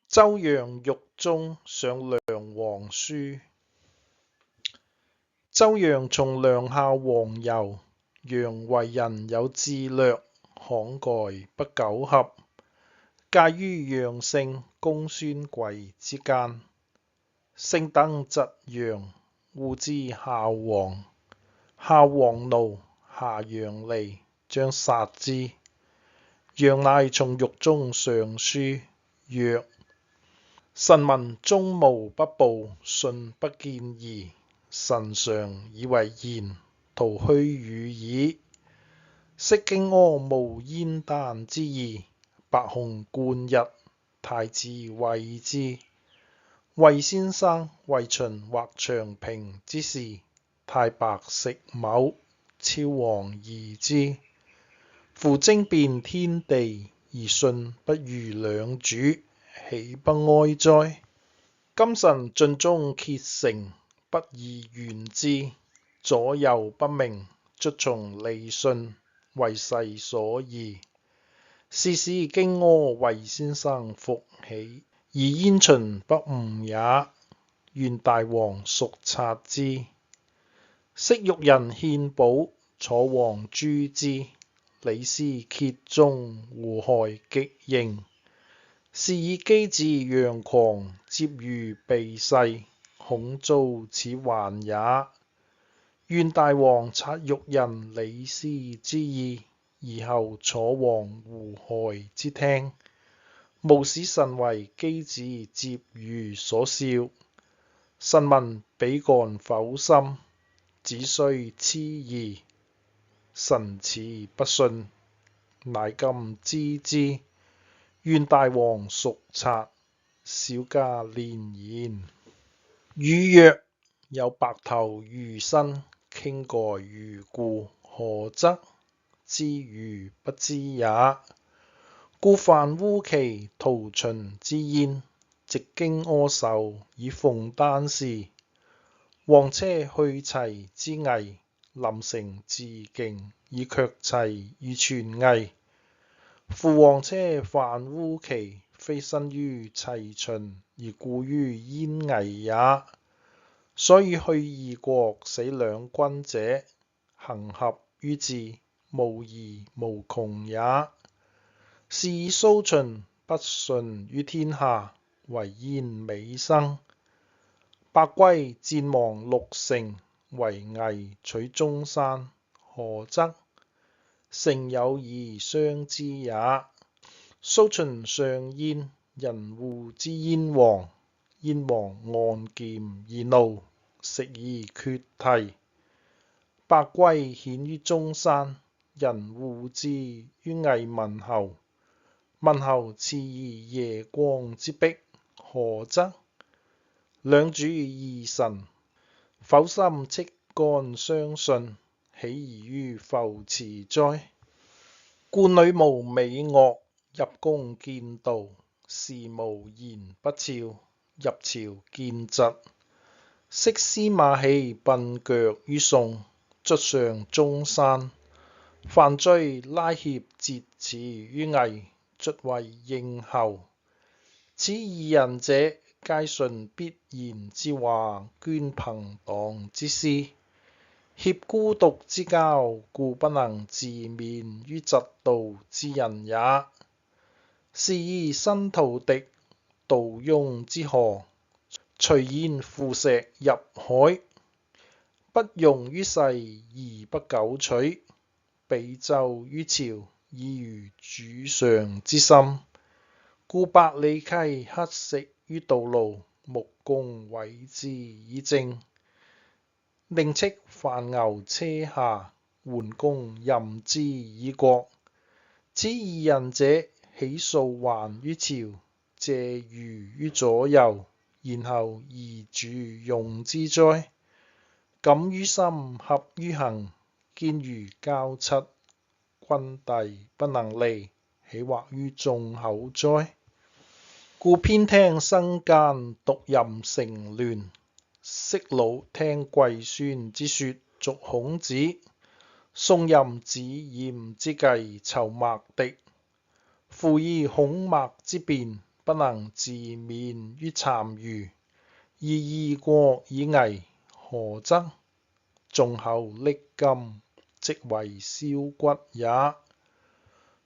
周揚獄中上梁皇書。周揚從梁孝王遊，揚為人有智略，慷慨不苟合，介於楊勝、公孫貴之間。勝等疾揚，護之孝王。孝王怒，下楊離，將殺之。揚乃從獄中上書，曰：臣聞忠無不報，信不見疑。臣常以為然，徒虛語矣。昔荊軻無燕丹之意，白虹貫日，太子謂之。魏先生、魏秦或長平之事，太白食畝，昭王疑之。夫征遍天地，而信不如兩主，豈不哀哉？今臣盡忠竭誠，不以怨之。左右不明，卒從利信，為世所疑。是使荊軻、魏先生復起，而燕秦不誤也。願大王速察之。昔欲人獻寶，楚王誅之。李斯竭忠，胡亥極刑。是以箕子楊狂，接遇避世，恐遭此患也。願大王察欲人李斯之意，而後楚王胡亥之聽，務使臣為箕子接遇所笑。臣聞比幹剖心，子雖痴疑，臣始不信，乃今知之。願大王速察。小家連言。語曰：有白頭如新，傾蓋如故，何則？知如不知也。故犯烏岐屠秦之燕，藉荊軻首以奉丹氏。王車去齊之魏，臨城自勁以卻齊於全魏。夫王車犯烏岐，非生於齊秦，而故於燕魏也。所以去二國，死兩軍者，行合於智，無疑無窮也。是以蘇秦不順於天下，為燕尾生。百歸戰亡六成，為魏取中山，何則？誠有以相知也。蘇秦上燕，人惡之燕王。燕王按劍而怒，食以決堤。百歸顯於中山，人惡之於魏文侯。文侯賜以夜光之璧，何則？兩主異臣，剖心戚肝相順，豈異於浮池哉？故女無美樂，入宮見道，士無言不肖，入朝見疾。昔司馬喜笨腳於宋，卒上中山。范雎拉脅折齒於魏，卒為應侯。此二人者，皆順必然之話，捐朋黨之私，協孤獨之交，故不能自免於嫉妒之人也。是以申屠狄，杜雍之何，隨焉負石入海，不容於世而不久取。比紂於朝，以如主上之心。故百里溪乞食於道路，木工葦之以政。寧戚犯牛車下，桓公任之以國。此二人者，豈素還於朝，借喻於左右，然後而主用之哉？感於心，合於行，堅如膠漆。君弟不能離，豈惑於眾口哉？故偏聽生奸，獨任成亂。昔魯聽季孫之說，續孔子；宋任子儼之計，籌麥狄。夫以孔孟之辯，不能自免於殘餘。而異國以危，何則？眾口逕金，即為銷骨也。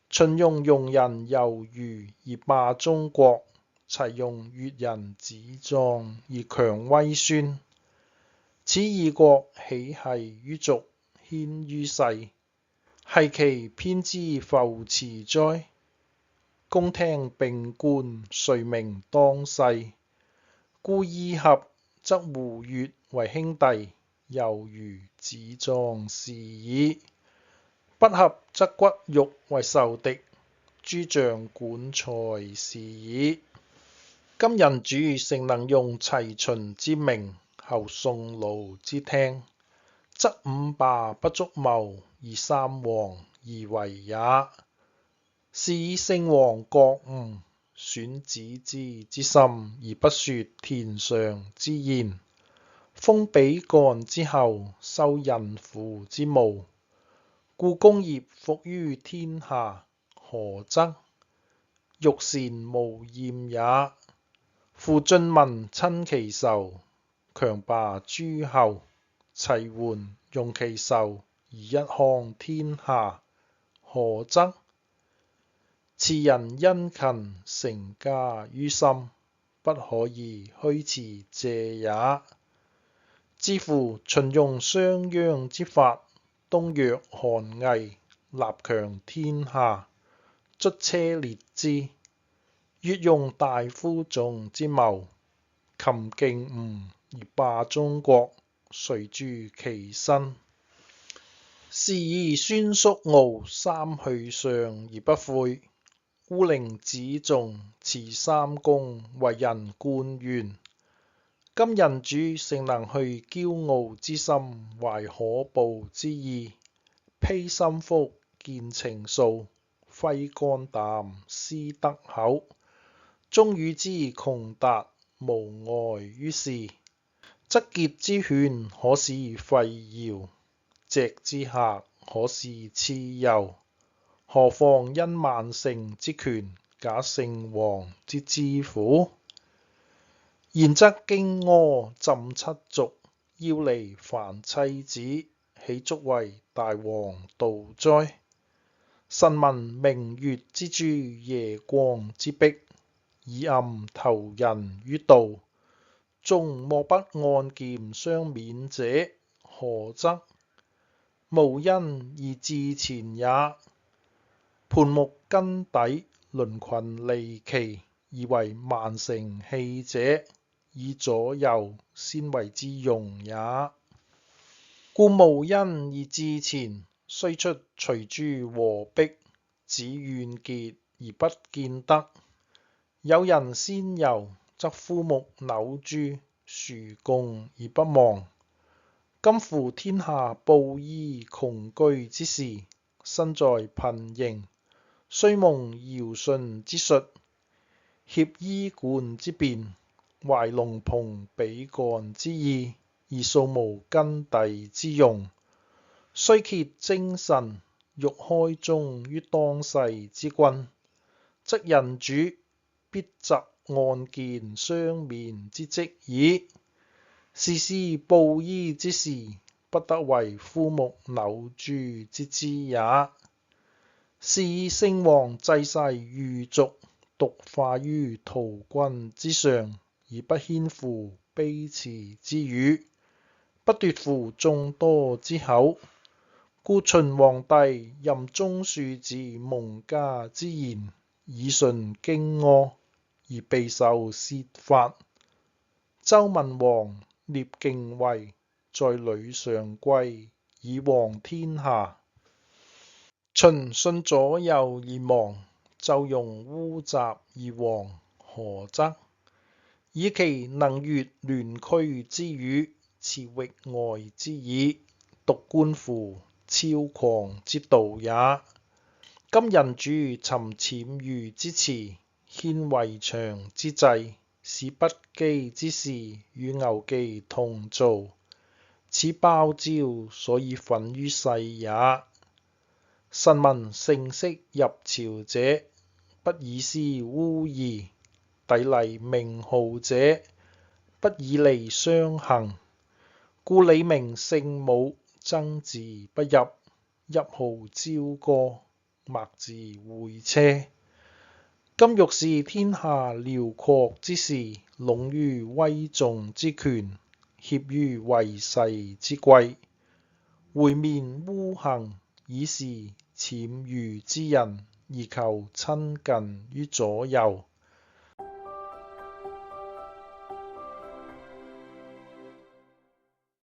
秦用庸人猶豫而霸中國，齊用越人自壯而強威孫。此異國豈繫於俗，牽於世？繫其偏之浮池哉？公聽並觀，誰明當世？故意合則胡越為兄弟，猶如子壯士矣；不合則骨肉為仇敵，諸將管財是矣。今人主誠能用齊秦之名，後宋盧之聽，則五霸不足謀，而三王宜為也。是以聖王覺悟，選子之心，而不說田上之言，封比幹之侯，收胤父之墓。故功業復於天下，何則？欲善無厭也。夫晉文親其仇，強霸諸侯，齊桓用其仇，而一匡天下，何則？此人殷勤，成家於心，不可以虛辭謝也。自夫秦用商鞅之法，東約韓魏，立強天下，卒車裂之；越用大夫仲之謀，擒勁吳而霸中國，誰誅其身？是以孫叔敖三去上而不悔，烏陵子重辭三公，為人貫元。今人主誠能去驕傲之心，懷可怖之意，披心腹，見情愫，揮肝膽，思德厚，終與之窮達，無礙於事。則桀之犬可使吠堯，隻之客可使鴟游，何況因萬乘之權，假聖王之資乎？然則荊軻浸七族，邀離蕃妻子，豈足為大王道哉？臣聞明月之珠，夜光之璧，以暗投人於盜，終莫不按劍相免者，何則？無因而自潛也。盤木根底，鱗群離奇，而為萬乘器者，以左右，先為之用也。故無因而自潛，雖出隨諸禍迫，只怨結而不見得。有人先游，則夫木扭諸，殊共而不忘。今夫天下布衣窮居之時，身在貧刑，雖蒙堯舜之術，協醫館之便，懷龍朋比幹之意，而素無根底之用。雖竭精神，欲開宗於當世之君，則人主必擇按劍相免之職矣。是使布衣之事，不得為夫木扭諸之知也。是以聖王濟世愚俗，獨化於陶君之上，而不牽乎卑辭之語，不奪乎眾多之口。故秦皇帝任中庶子蒙嘉之言，以順荊軻，而備受竊法。周文王聶敬畏，在呂上歸，以王天下。秦順左右而亡，周用烏雜而亡，何則？以其能越亂區之語，辭域外之意，獨觀乎超狂之道也。今人主尋潛喻之辭，牽圍牆之制，使不羈之事與牛技同造，此包招所以憤於世也。臣聞成色入朝者，不以斯污夷，砥礪名號者，不以利相行。故李明聖武，爭嗣不入。一號朝歌，墨自會車。今欲視天下遼闊之事，壟於威重之權，怯於位勢之貴。會面烏行，以示諂誑之人，而求親近於左右。